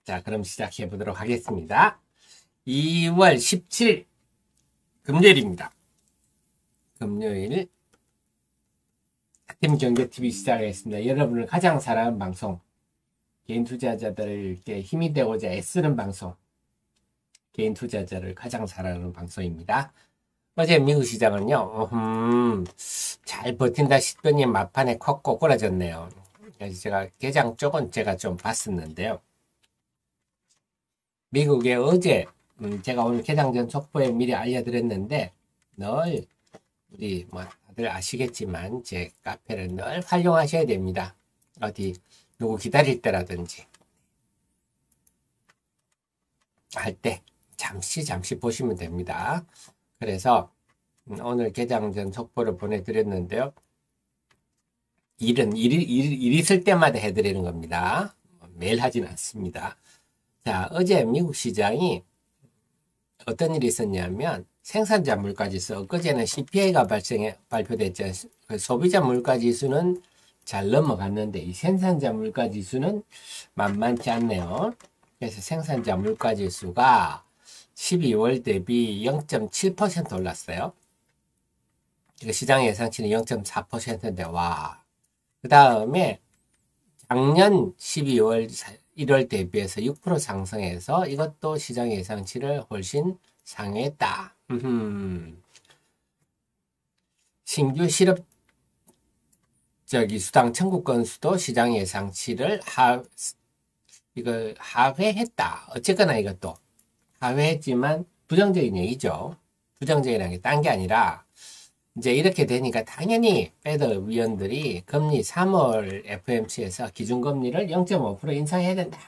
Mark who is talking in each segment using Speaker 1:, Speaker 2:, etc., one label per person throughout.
Speaker 1: 자, 그럼 시작해 보도록 하겠습니다. 2월 17일 금요일입니다. 금요일 아침경제TV 시작하겠습니다. 여러분을 가장 사랑하는 방송, 개인 투자자들에게 힘이 되고자 애쓰는 방송, 개인 투자자를 가장 사랑하는 방송입니다. 어제 미국 시장은요, 잘 버틴다 싶더니 막판에 콕 꼬꾸라졌네요. 그래서 제가 개장 쪽은 제가 좀 봤었는데요. 미국에 어제 제가 오늘 개장 전 속보에 미리 알려드렸는데, 늘 우리 다들 아시겠지만 제 카페를 늘 활용하셔야 됩니다. 어디 누구 기다릴 때라든지 할 때 잠시 보시면 됩니다. 그래서 오늘 개장 전 속보를 보내드렸는데요. 일은 일 있을 때마다 해드리는 겁니다. 매일 하진 않습니다. 자, 어제 미국 시장이 어떤 일이 있었냐면 생산자 물가지수, 엊그제는 CPI가 발표됐죠. 소비자 물가지수는 잘 넘어갔는데 이 생산자 물가지수는 만만치 않네요. 그래서 생산자 물가지수가 12월 대비 0.7% 올랐어요. 시장 예상치는 0.4%인데 와. 그 다음에 작년 12월 1월 대비해서 6% 상승해서 이것도 시장 예상치를 훨씬 상회했다. 신규 실업 수당 청구 건수도 시장 예상치를 하회했다. 어쨌거나 이것도 하회했지만 부정적인 얘기죠. 부정적이라는 게 딴 게 아니라 이제 이렇게 되니까 당연히 페드 위원들이 금리 3월 FOMC에서 기준금리를 0.5% 인상해야 된다.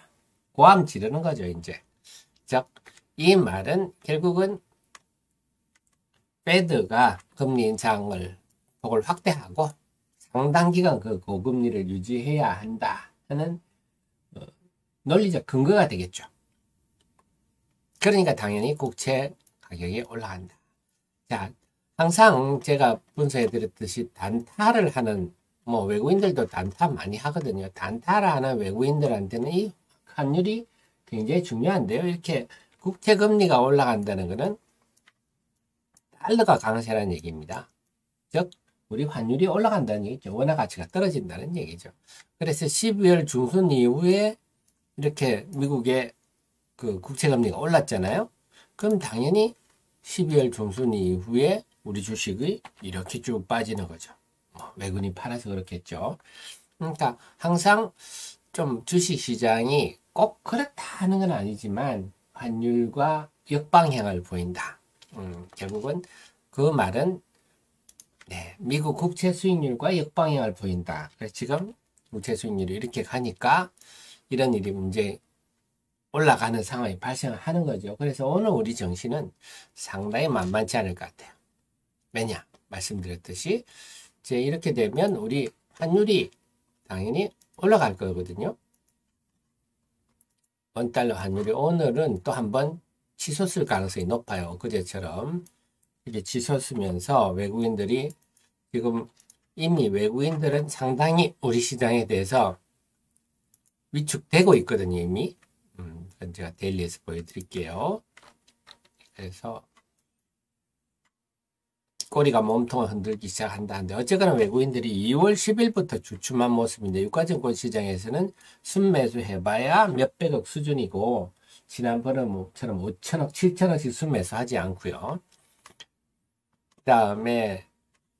Speaker 1: 고함 지르는 거죠, 이제. 즉, 이 말은 결국은 페드가 금리 인상을 폭을 확대하고 상당 기간 그 고금리를 유지해야 한다 하는 논리적 근거가 되겠죠. 그러니까 당연히 국채 가격이 올라간다. 자, 항상 제가 분석해 드렸듯이 단타를 하는 외국인들도 단타 많이 하거든요. 단타를 하는 외국인들한테는 이 환율이 굉장히 중요한데요. 이렇게 국채 금리가 올라간다는 것은 달러가 강세라는 얘기입니다. 즉 우리 환율이 올라간다는 얘기죠. 원화 가치가 떨어진다는 얘기죠. 그래서 12월 중순 이후에 이렇게 미국의 그 국채 금리가 올랐잖아요. 그럼 당연히 12월 중순 이후에 우리 주식이 이렇게 쭉 빠지는 거죠. 외국인이 팔아서 그렇겠죠. 그러니까 항상 좀 주식시장이 꼭 그렇다 하는 건 아니지만 환율과 역방향을 보인다. 결국은 그 말은 미국 국채 수익률과 역방향을 보인다. 그래서 지금 국채 수익률이 이렇게 가니까 이런 일이 문제 올라가는 상황이 발생하는 거죠. 그래서 오늘 우리 정신은 상당히 만만치 않을 것 같아요. 왜냐? 말씀드렸듯이 이제 이렇게 되면 우리 환율이 당연히 올라갈 거거든요. 원달러 환율이 오늘은 또 한번 치솟을 가능성이 높아요. 그제처럼 이렇게 치솟으면서 외국인들이 지금 이미 외국인들은 상당히 우리 시장에 대해서 위축되고 있거든요. 이미. 그건 제가 데일리에서 보여드릴게요. 그래서 꼬리가 몸통을 흔들기 시작한다는데 어쨌거나 외국인들이 2월 10일부터 주춤한 모습인데 유가증권 시장에서는 순매수 해봐야 몇백억 수준이고 지난번처럼 5천억, 7천억씩 순매수 하지 않고요. 그 다음에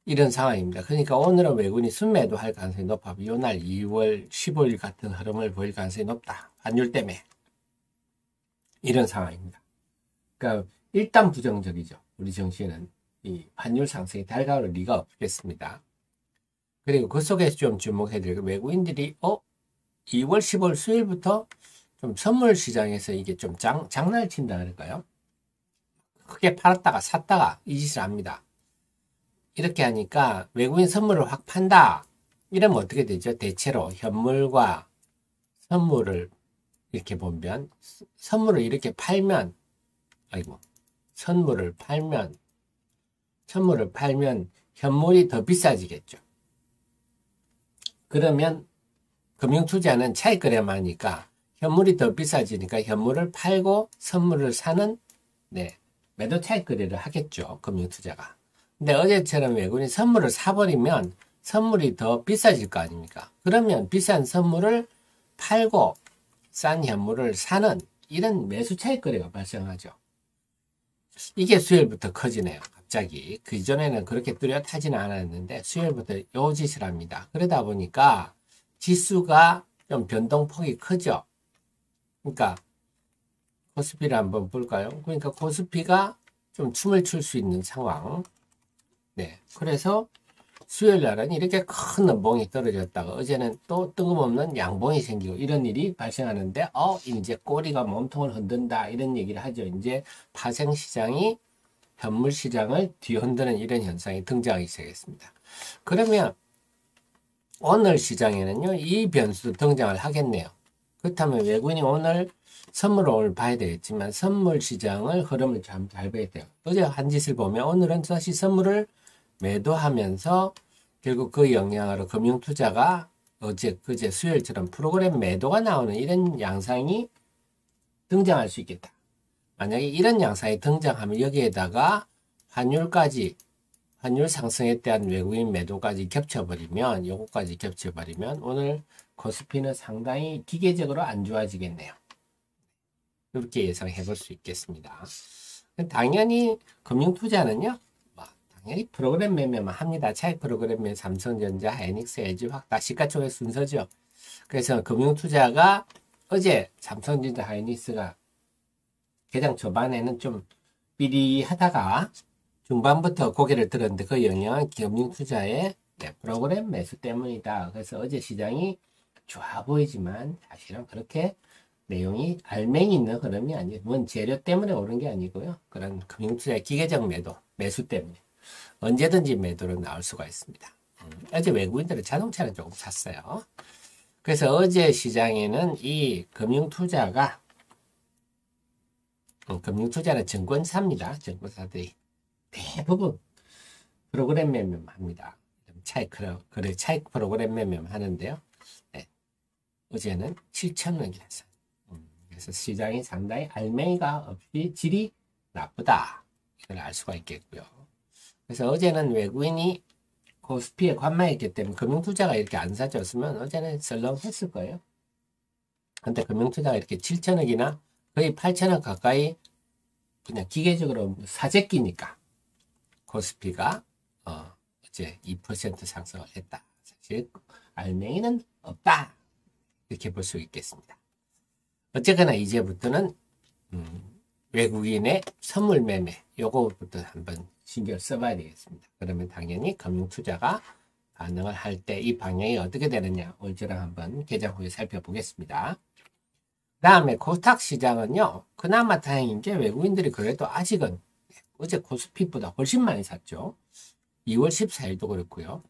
Speaker 1: 이런 상황입니다. 그러니까 오늘은 외국인이 순매도 할 가능성이 높아. 이날 2월 15일 같은 흐름을 보일 가능성이 높다. 환율 때문에. 이런 상황입니다. 그러니까 일단 부정적이죠. 우리 정시에는. 이 환율 상승이 달가울 리가 없겠습니다. 그리고 그 속에서 좀 주목해드리고 외국인들이 2월 15일 수요일부터 좀 선물 시장에서 이게 좀 장난을 친다 그럴까요? 크게 팔았다가 샀다가 이 짓을 합니다. 이렇게 하니까 외국인 선물을 확 판다. 이러면 어떻게 되죠? 대체로 현물과 선물을 이렇게 보면 선물을 이렇게 팔면 선물을 팔면 현물이 더 비싸지겠죠. 그러면 금융투자는 차익거래만 하니까 현물이 더 비싸지니까 현물을 팔고 선물을 사는 네, 매도 차익거래를 하겠죠. 금융투자가. 근데 어제처럼 외국인이 선물을 사버리면 선물이 더 비싸질 거 아닙니까? 그러면 비싼 선물을 팔고 싼 현물을 사는 이런 매수 차익거래가 발생하죠. 이게 수요일부터 커지네요. 갑자기. 그 이전에는 그렇게 뚜렷하지는 않았는데 수요일부터 요 짓을 합니다. 그러다 보니까 지수가 좀 변동폭이 크죠. 그러니까 코스피를 한번 볼까요? 그러니까 코스피가 좀 춤을 출 수 있는 상황. 네. 그래서 수요일 날은 이렇게 큰 연봉이 떨어졌다가 어제는 또 뜬금없는 양봉이 생기고 이런 일이 발생하는데 이제 꼬리가 몸통을 흔든다 이런 얘기를 하죠. 이제 파생시장이 현물시장을 뒤흔드는 이런 현상이 등장하기 시작했습니다. 그러면 오늘 시장에는요 이 변수도 등장을 하겠네요. 그렇다면 외국인이 오늘 선물을 오늘 봐야 되겠지만 선물 시장을 흐름을 잘 봐야 돼요. 어제 한 짓을 보면 오늘은 다시 선물을 매도하면서 결국 그 영향으로 금융투자가 어제 그제 수요일처럼 프로그램 매도가 나오는 이런 양상이 등장할 수 있겠다. 만약에 이런 양상이 등장하면 여기에다가 환율 상승에 대한 외국인 매도까지 겹쳐버리면 요거까지 겹쳐버리면 오늘 코스피는 상당히 기계적으로 안 좋아지겠네요. 이렇게 예상해 볼 수 있겠습니다. 당연히 금융투자는요 당연히 프로그램 매매만 합니다. 차익 프로그램 매매 삼성전자, 하이닉스, LG, 다 시가총액 순서죠. 그래서 금융투자가 어제 삼성전자, 하이닉스가 개장 초반에는 좀 삐리하다가 중반부터 고개를 들었는데 그 영향은 금융투자의 프로그램 매수 때문이다. 그래서 어제 시장이 좋아 보이지만 사실은 그렇게 내용이 알맹이 있는 흐름이 아니에요. 뭔 재료 때문에 오른 게 아니고요. 그런 금융투자의 기계적 매수 때문에 언제든지 매도로 나올 수가 있습니다. 어제 외국인들은 자동차를 조금 샀어요. 그래서 어제 시장에는 이 금융투자는 증권사입니다. 증권사들이 대부분 프로그램 매매만 합니다. 차익 프로그램 매매만 하는데요. 네. 어제는 7,000원이 했어요. 그래서 시장이 상당히 알맹이가 없이 질이 나쁘다. 이걸 알 수가 있겠고요. 그래서 어제는 외국인이 코스피에 관망했기 때문에 금융투자가 이렇게 안 사줬으면 어제는 썰렁했을 거예요. 근데 금융투자가 이렇게 7천억이나 거의 8천억 가까이 그냥 기계적으로 사재기니까 코스피가 어제 2% 상승을 했다. 사실 알맹이는 없다. 이렇게 볼 수 있겠습니다. 어쨌거나 이제부터는 외국인의 선물 매매 요거부터 한번 신경 써봐야 되겠습니다. 그러면 당연히 금융투자가 반응을 할 때 이 방향이 어떻게 되느냐 오늘저랑 한번 개장 후에 살펴보겠습니다. 그 다음에 코스닥 시장은요 그나마 다행인 게 외국인들이 그래도 아직은 어제 코스피보다 훨씬 많이 샀죠. 2월 14일도 그렇고요.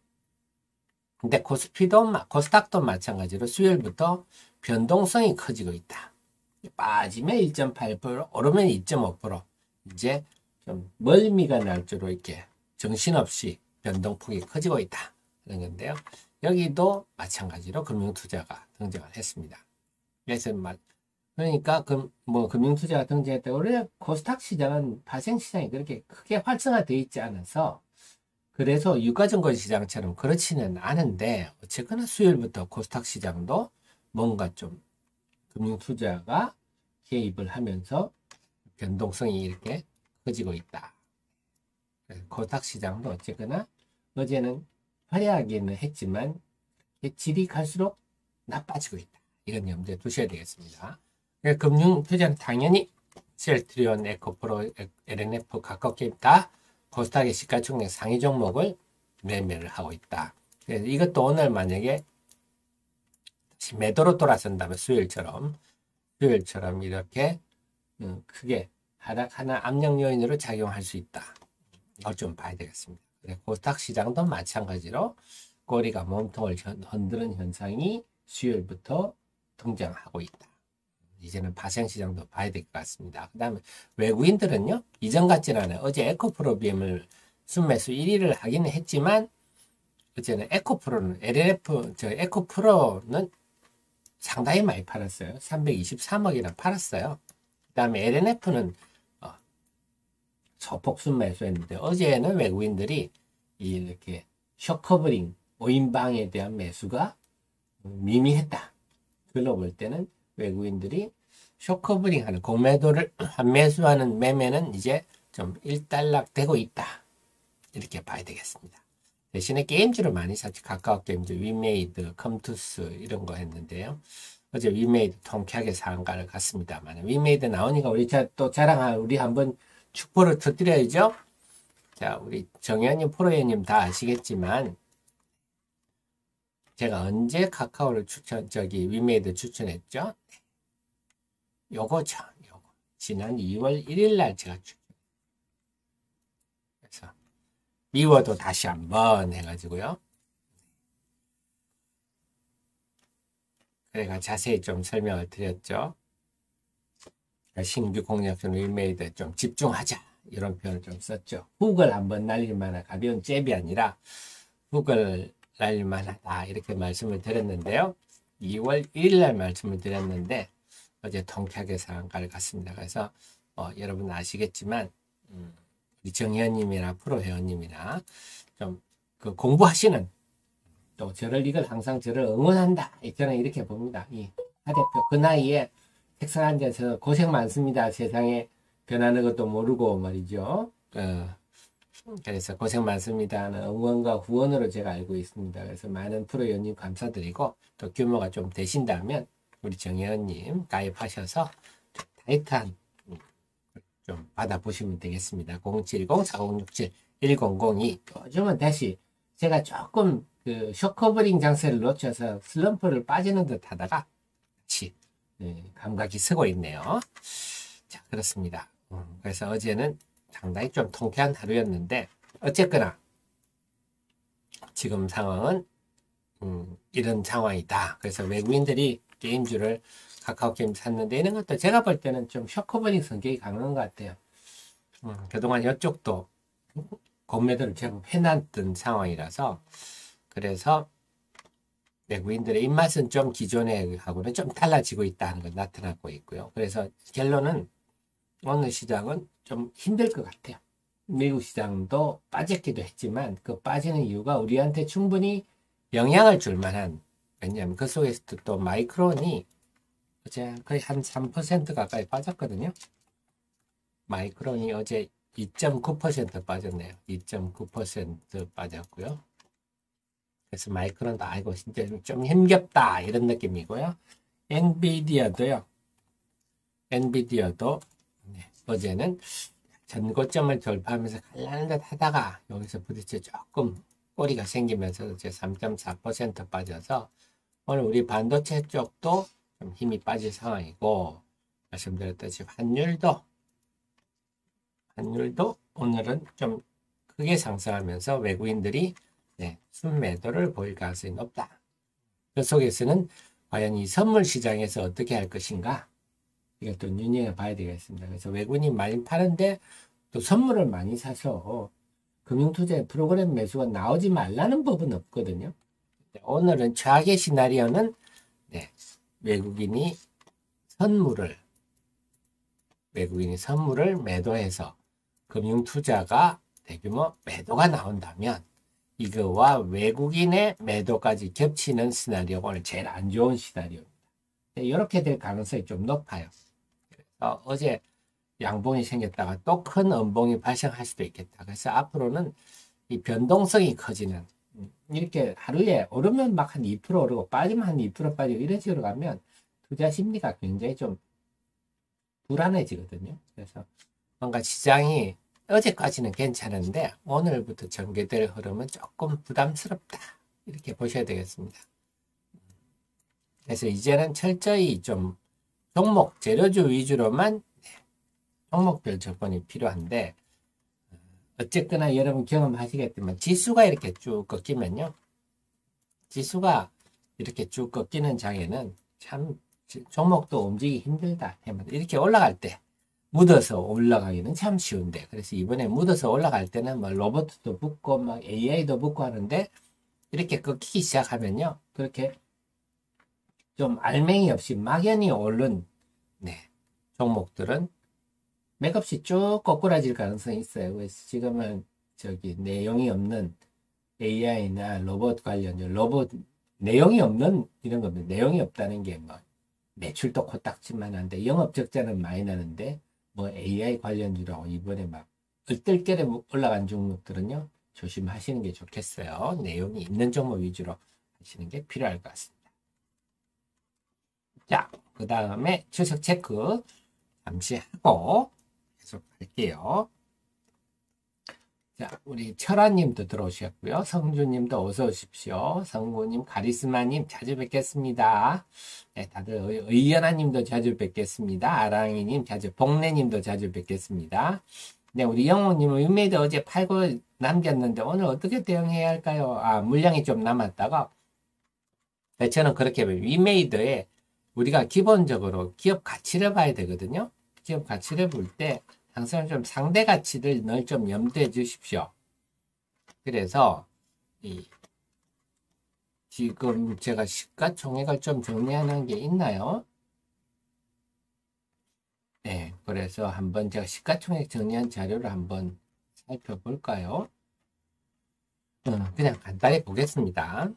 Speaker 1: 근데 코스닥도 마찬가지로 수요일부터 변동성이 커지고 있다. 빠지면 1.8%, 오르면 2.5%. 이제 좀 멀미가 날 줄로 이렇게 정신없이 변동폭이 커지고 있다. 그런 건데요. 여기도 마찬가지로 금융투자가 등장을 했습니다. 그래서 그러니까 금융투자가 등장했다고 원래 코스닥 시장은 파생시장이 그렇게 크게 활성화되어 있지 않아서 그래서 유가증권 시장처럼 그렇지는 않은데 어쨌거나 수요일부터 코스닥 시장도 뭔가 좀 금융투자가 개입을 하면서 변동성이 이렇게 커지고 있다. 코스닥 시장도 어쨌거나 어제는 화려하기는 했지만 질이 갈수록 나빠지고 있다. 이건 염두에 두셔야 되겠습니다. 금융투자는 당연히 셀트리온, 에코프로, LNF 가깝게 다 코스닥의 시가총액 상위 종목을 매매를 하고 있다. 그래서 이것도 오늘 만약에 매도로 돌아선다면 수요일처럼 이렇게 크게 하락하나 압력 요인으로 작용할 수 있다. 이걸 좀 봐야 되겠습니다. 코스닥 시장도 마찬가지로 꼬리가 몸통을 흔드는 현상이 수요일부터 등장하고 있다. 이제는 파생시장도 봐야 될 것 같습니다. 그 다음에 외국인들은요, 이전 같지는 않아요. 어제 에코프로비엠을 순매수 1위를 하기는 했지만, 어제는 에코프로는, LLF, 에코프로는 상당히 많이 팔았어요. 323억이나 팔았어요. 그 다음에 LNF는 소폭 순매수했는데 어제는 외국인들이 이렇게 숏커버링 5인방에 대한 매수가 미미했다. 그걸로 볼 때는 외국인들이 숏커버링 하는 공매도를 매수하는 매매는 이제 좀 일단락되고 있다. 이렇게 봐야 되겠습니다. 대신에 게임즈를 많이 샀지. 카카오 게임즈, 위메이드, 컴투스 이런 거 했는데요. 어제 위메이드 통쾌하게 상한가를 갔습니다만 위메이드 나오니까 우리 또 자랑할 우리 한번 축포를 터뜨려야죠. 자, 우리 정현님, 프로현님 다 아시겠지만 제가 언제 카카오를 위메이드 추천했죠? 요거죠. 요거. 지난 2월 1일 날 제가 그래서 미워도 다시 한번 해가지고요. 그래가 자세히 좀 설명을 드렸죠. 신규 공략선 위메이드 좀 집중하자. 이런 표현을 좀 썼죠. 훅을 한번 날릴 만한 가벼운 잽이 아니라 훅을 날릴 만하다. 이렇게 말씀을 드렸는데요. 2월 1일 날 말씀을 드렸는데 어제 통쾌하게 상한가를 갔습니다. 그래서 여러분 아시겠지만 우리 정회원님이나 프로회원님이나 좀 그 공부하시는 또 이걸 항상 저를 응원한다. 저는 이렇게 봅니다. 이 하 대표 그 나이에 책상 앉아서 고생 많습니다. 세상에 변하는 것도 모르고 말이죠. 그래서 고생 많습니다 하는 응원과 후원으로 제가 알고 있습니다. 그래서 많은 프로회원님 감사드리고 또 규모가 좀 되신다면 우리 정회원님 가입하셔서 좀 타이트한 좀 받아보시면 되겠습니다. 070-4067-1002 요즘은 다시 제가 조금 그 숏커버링 장세를 놓쳐서 슬럼프를 빠지는 듯 하다가 다시 감각이 서고 있네요. 자, 그렇습니다. 그래서 어제는 상당히 좀 통쾌한 하루였는데 어쨌거나 지금 상황은 이런 상황이다. 그래서 외국인들이 게임주를 카카오 게임 샀는데 이런 것도 제가 볼 때는 좀 숏커버링 성격이 강한 것 같아요. 그동안 이쪽도 공매도를 제법 해놨던 상황이라서 그래서 외국인들의 입맛은 좀 기존에 하고는 좀 달라지고 있다는 걸 나타나고 있고요. 그래서 결론은 오늘 시장은 좀 힘들 것 같아요. 미국 시장도 빠졌기도 했지만 그 빠지는 이유가 우리한테 충분히 영향을 줄 만한 왜냐하면 그 속에서 또 마이크론이 어제 거의 한 3% 가까이 빠졌거든요. 마이크론이 어제 2.9% 빠졌네요. 2.9% 빠졌고요. 그래서 마이크론도 아이고 진짜 좀 힘겹다 이런 느낌이고요. 엔비디아도 어제는 전고점을 돌파하면서 갈라는 듯 하다가 여기서 부딪혀 조금 꼬리가 생기면서 이제 3.4% 빠져서 오늘 우리 반도체 쪽도 좀 힘이 빠질 상황이고 말씀드렸듯이 환율도 오늘은 좀 크게 상승하면서 외국인들이 순매도를 보일 가능성이 높다. 그 속에서는 과연 이 선물 시장에서 어떻게 할 것인가 이것도 눈여겨 봐야 되겠습니다. 그래서 외국인이 많이 파는데 또 선물을 많이 사서 금융투자 프로그램 매수가 나오지 말라는 법은 없거든요. 오늘은 최악의 시나리오는 외국인이 선물을 매도해서 금융투자가 대규모 매도가 나온다면 이거와 외국인의 매도까지 겹치는 시나리오가 오늘 제일 안 좋은 시나리오입니다. 이렇게 될 가능성이 좀 높아요. 그래서 어제 양봉이 생겼다가 또 큰 음봉이 발생할 수도 있겠다. 그래서 앞으로는 이 변동성이 커지는 이렇게 하루에 오르면 막 한 2% 오르고 빠지면 한 2% 빠지고 이런 식으로 가면 투자 심리가 굉장히 좀 불안해지거든요. 그래서 뭔가 시장이 어제까지는 괜찮은데 오늘부터 전개될 흐름은 조금 부담스럽다. 이렇게 보셔야 되겠습니다. 그래서 이제는 철저히 좀 종목 재료주 위주로만 종목별 접근이 필요한데 어쨌거나 여러분 경험하시겠지만 지수가 이렇게 쭉 꺾이면요. 지수가 이렇게 쭉 꺾이는 장에는 참 종목도 움직이기 힘들다. 이렇게 올라갈 때 묻어서 올라가기는 참 쉬운데 그래서 이번에 묻어서 올라갈 때는 뭐 로봇도 붙고 막 AI도 붙고 하는데 이렇게 꺾이기 시작하면요. 그렇게 좀 알맹이 없이 막연히 오른 네, 종목들은 맥없이 쭉 꼬꾸라질 가능성이 있어요. 그래서 지금은 저기 내용이 없는 AI나 로봇 관련 로봇 내용이 없는 이런 겁니다. 내용이 없다는 게 뭐 매출도 코딱지만 한데 영업 적자는 많이 나는데 뭐 AI 관련주라고 이번에 막 얼떨결에 올라간 종목들은요 조심하시는 게 좋겠어요. 내용이 있는 종목 위주로 하시는 게 필요할 것 같습니다. 자, 그 다음에 추석 체크 잠시 하고 계속 할게요. 자, 우리 철아님도 들어오셨고요. 성주님도 어서 오십시오. 성구님, 카리스마님 자주 뵙겠습니다. 네, 다들 의연아님도 자주 뵙겠습니다. 아랑이님 자주, 복래님도 자주 뵙겠습니다. 네, 우리 영호님은 윈메이드 어제 팔고 남겼는데 오늘 어떻게 대응해야 할까요? 아, 물량이 좀 남았다가. 네, 저는 그렇게 윈메이드에 우리가 기본적으로 기업 가치를 봐야 되거든요. 기업 가치를 볼 때 항상 좀 상대 가치를 늘 좀 염두해 주십시오. 그래서 지금 제가 시가총액을 좀 정리하는 게 있나요? 네, 그래서 한번 제가 시가총액 정리한 자료를 한번 살펴볼까요? 그냥 간단히 보겠습니다.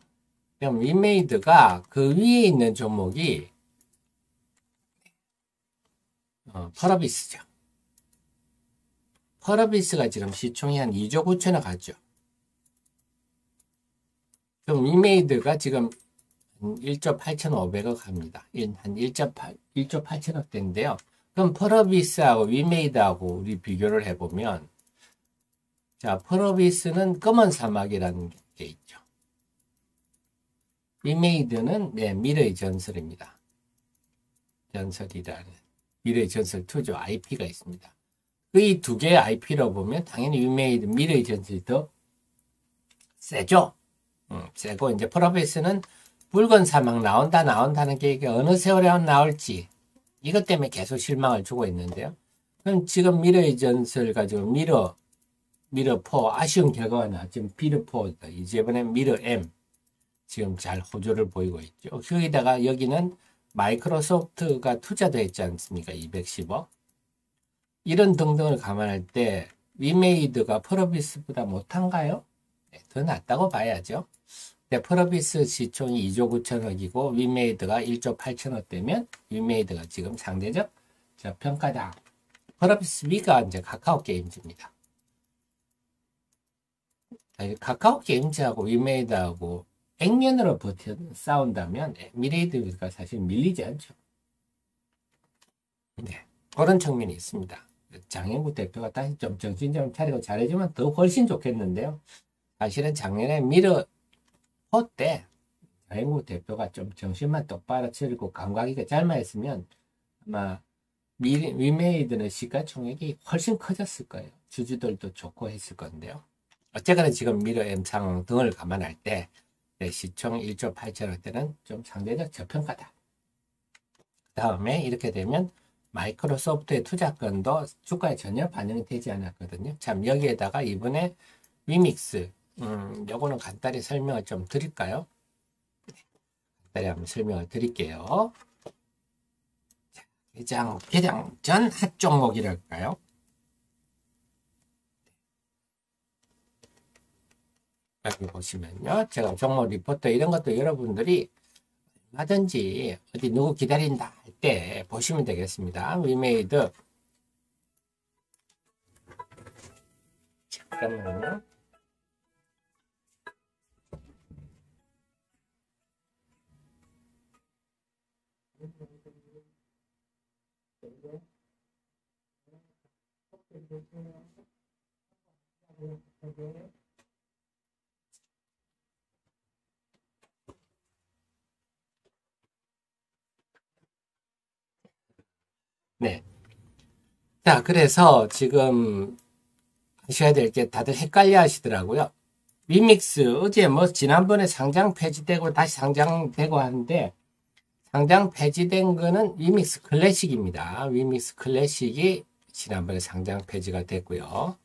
Speaker 1: 그럼 윈메이드가 그 위에 있는 종목이 펄어비스죠. 펄어비스가 지금 시총이 한 2조 9천억 하죠. 그럼 윈메이드가 지금 1조 8,500억 합니다. 한 1조 8천억 대인데요. 그럼 펄어비스하고 윈메이드하고 우리 비교를 해보면, 자, 펄어비스는 검은 사막이라는 게 있죠. 윈메이드는 네, 미래의 전설입니다. 전설이라는 미래의 전설 2조 IP가 있습니다. 이 두 개의 IP로 보면 당연히 윈메이드 미래의 전설이 더 세죠. 세고 이제 펄어비스는 붉은 사막 나온다는 게 이게 어느 세월에 나올지 이것 때문에 계속 실망을 주고 있는데요. 그럼 지금 미래의 전설 가지고 미러4 아쉬운 결과가 나왔지만 비르4 이번엔 미러 M 지금 잘 호조를 보이고 있죠. 거기다가 여기는 마이크로소프트가 투자도 했지 않습니까? 210억. 이런 등등을 감안할 때 윈메이드가 펄어비스보다 못한가요? 네, 더 낫다고 봐야죠. 근데 펄어비스 시총이 2조 9천억이고 윈메이드가 1조 8천억 되면 윈메이드가 지금 상대적 저평가다. 펄어비스 위가 이제 카카오 게임즈입니다. 카카오 게임즈하고 윈메이드하고 액면으로 싸운다면 윈메이드가 사실 밀리지 않죠. 네, 그런 측면이 있습니다. 장영구 대표가 다시 좀 정신 좀 차리고 잘해주면 더 훨씬 좋겠는데요. 사실은 작년에 미러4 때 장영구 대표가 좀 정신만 똑바로 차리고 감각 있게 잘만 했으면 아마 윈메이드는 시가총액이 훨씬 커졌을 거예요. 주주들도 좋고 했을 건데요. 어쨌거나 지금 미러 M 상황 등을 감안할 때 시총 1조 8천억 대는 좀 상대적 저평가다. 그 다음에 이렇게 되면 마이크로소프트의 투자권도 주가에 전혀 반영이 되지 않았거든요. 참 여기에다가 이번에 위믹스 요거는 간단히 설명을 좀 드릴까요? 간단히 한번 설명을 드릴게요. 개장 전 핫 종목이랄까요? 여기 보시면요. 제가 종목 리포터 이런 것도 여러분들이 얼마든지 어디 누구 기다린다 할 때 보시면 되겠습니다. 윈메이드. 잠깐만요. 네. 자, 그래서 지금 하셔야 될 게 다들 헷갈려 하시더라고요. 윈믹스, 어제 뭐 지난번에 상장 폐지되고 다시 상장되고 하는데, 상장 폐지된 거는 윈믹스 클래식입니다. 윈믹스 클래식이 지난번에 상장 폐지가 됐고요.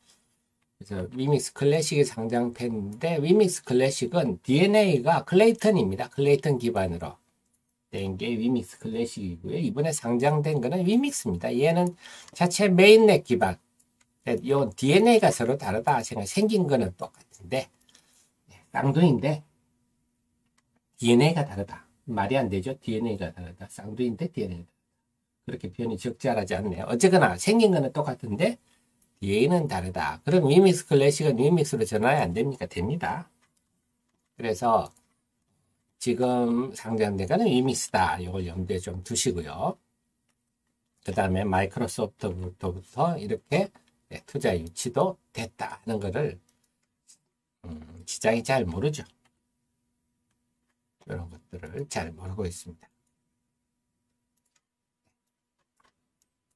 Speaker 1: 그래서 윈믹스 클래식이 상장 폐인데, 윈믹스 클래식은 DNA가 클레이턴입니다. 클레이턴 기반으로. 된 게 위믹스 클래식이고요. 이번에 상장된 거는 위믹스입니다. 얘는 자체 메인넷 기반. 요 DNA가 서로 다르다 생긴 거는 똑같은데 쌍둥이인데 DNA가 다르다. 말이 안 되죠. DNA가 다르다. 쌍둥이인데 DNA가 다르다. 그렇게 표현이 적절하지 않네요. 어쨌거나 생긴 거는 똑같은데 DNA는 다르다. 그럼 위믹스 클래식은 위믹스로 전환이 안 됩니까? 됩니다. 그래서 지금 상장된 거는 위믹스다. 이걸 염두에 좀 두시고요. 그 다음에 마이크로소프트부터 이렇게 투자 유치도 됐다는 거를 시장이 잘 모르죠. 이런 것들을 잘 모르고 있습니다.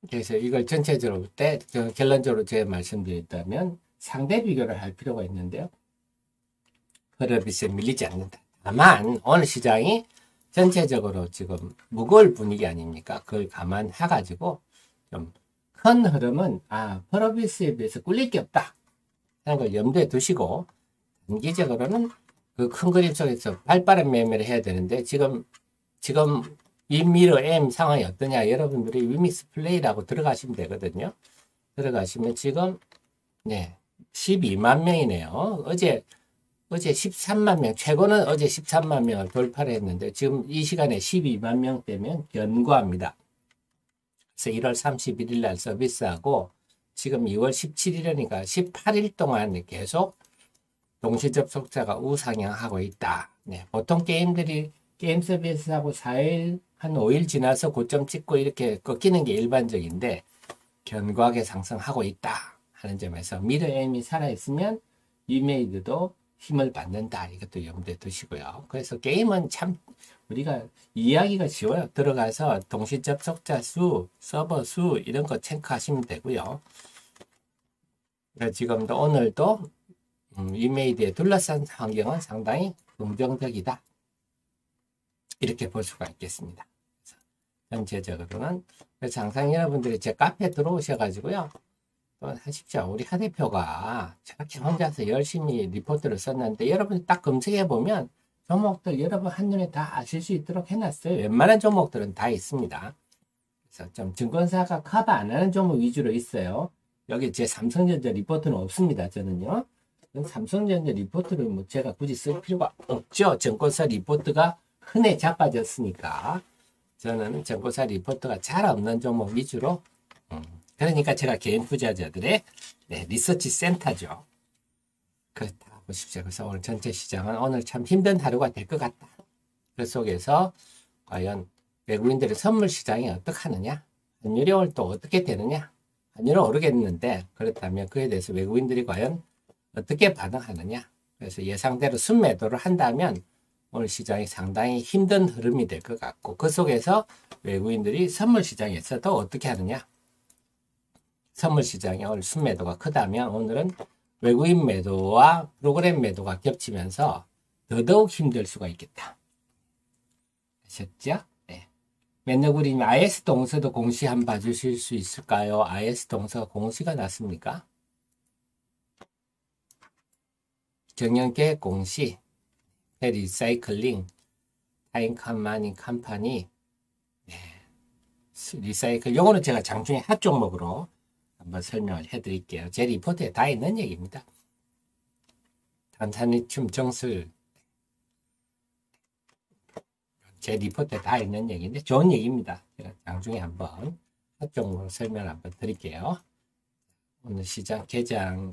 Speaker 1: 그래서 이걸 전체적으로 볼 때 결론적으로 제가 말씀드렸다면 상대 비교를 할 필요가 있는데요. 흐름비스에 밀리지 않는다. 다만 오늘 시장이 전체적으로 지금 무거울 분위기 아닙니까? 그걸 감안해가지고 좀 큰 흐름은 프로비스에 비해서 꿀릴 게 없다 하는 걸 염두에 두시고 단기적으로는 그 큰 그림 속에서 발빠른 매매를 해야 되는데 지금 윗미러 M 상황이 어떠냐? 여러분들이 위믹스 플레이라고 들어가시면 되거든요. 들어가시면 지금 12만 명이네요. 어제 13만 명, 최고는 어제 13만 명을 돌파를 했는데 지금 이 시간에 12만 명대면 견고합니다. 그래서 1월 31일 날 서비스하고 지금 2월 17일이니까 18일 동안 계속 동시 접속자가 우상향하고 있다. 보통 게임 서비스하고 4일, 한 5일 지나서 고점 찍고 이렇게 꺾이는 게 일반적인데 견고하게 상승하고 있다 하는 점에서 미러 M이 살아있으면 이메이드도 힘을 받는다. 이것도 염두에 두시고요. 그래서 게임은 참 우리가 이해하기가 쉬워요. 들어가서 동시 접속자 수, 서버 수 이런 거 체크하시면 되고요. 지금도 오늘도 이메이드에 둘러싼 환경은 상당히 긍정적이다. 이렇게 볼 수가 있겠습니다. 전체적으로는 그래서 항상 여러분들이 제 카페에 들어오셔가지고요. 하십시오. 우리 하 대표가 저렇게 혼자서 열심히 리포트를 썼는데 여러분이 딱 검색해보면 종목들 여러분 한눈에 다 아실 수 있도록 해놨어요. 웬만한 종목들은 다 있습니다. 그래서 좀 증권사가 커버 안 하는 종목 위주로 있어요. 여기 제 삼성전자 리포트는 없습니다. 저는요. 삼성전자 리포트를 뭐 제가 굳이 쓸 필요가 없죠. 증권사 리포트가 흔해 자빠졌으니까. 저는 증권사 리포트가 잘 없는 종목 위주로 그러니까 제가 개인 투자자들의 리서치 센터죠. 그렇다 보십시오. 그래서 오늘 전체 시장은 오늘 참 힘든 하루가 될 것 같다. 그 속에서 과연 외국인들의 선물 시장이 어떻게 하느냐? 환율이 오늘 또 어떻게 되느냐? 환율은 오르겠는데 그렇다면 그에 대해서 외국인들이 과연 어떻게 반응하느냐? 그래서 예상대로 순매도를 한다면 오늘 시장이 상당히 힘든 흐름이 될 것 같고 그 속에서 외국인들이 선물 시장에서도 어떻게 하느냐? 선물 시장이 오늘 순매도가 크다면 오늘은 외국인 매도와 프로그램 매도가 겹치면서 더더욱 힘들 수가 있겠다. 아셨죠? 네. 맨너구리님 IS 동서도 공시 한번 봐주실 수 있을까요? IS 동서 공시가 났습니까? 경영계획 공시, 리사이클링, 타임칸마니 컴퍼니, 리사이클. 요거는 제가 장중에 핫 종목으로 한번 설명을 해드릴게요. 제 리포트에 다 있는 얘기입니다. 탄산리튬 정술 제 리포트에 다 있는 얘기인데 좋은 얘기입니다. 제가 장중에 한번 핫 종목으로 설명을 한번 드릴게요. 오늘 시장 개장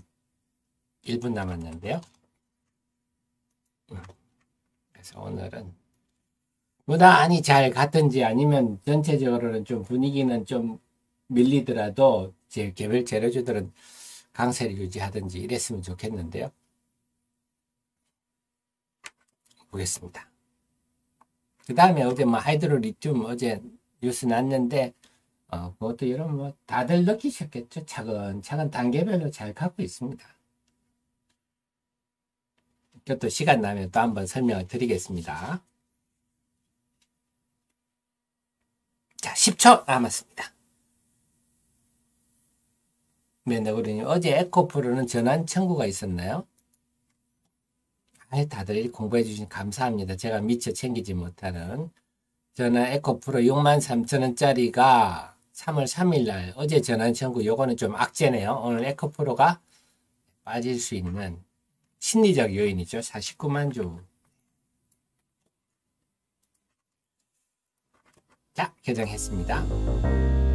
Speaker 1: 1분 남았는데요. 그래서 오늘은 무난히 잘 갔든지 아니면 전체적으로는 좀 분위기는 좀 밀리더라도 제 개별 재료주들은 강세를 유지하든지 이랬으면 좋겠는데요. 보겠습니다. 그 다음에 어제 뭐 하이드로 리튬 어제 뉴스 났는데 그것도 여러분 뭐 다들 느끼셨겠죠. 차근차근 단계별로 잘 가고 있습니다. 그것도 시간 나면 또 한번 설명을 드리겠습니다. 자, 10초 남았습니다. 맨너구리님 어제 에코프로는 전환 청구가 있었나요? 다들 공부해 주신 감사합니다. 제가 미처 챙기지 못하는 저는 에코프로 63,000원짜리가 3월 3일 날 어제 전환 청구 요거는 좀 악재네요. 오늘 에코프로가 빠질 수 있는 심리적 요인이죠. 49만 주. 자, 개장했습니다.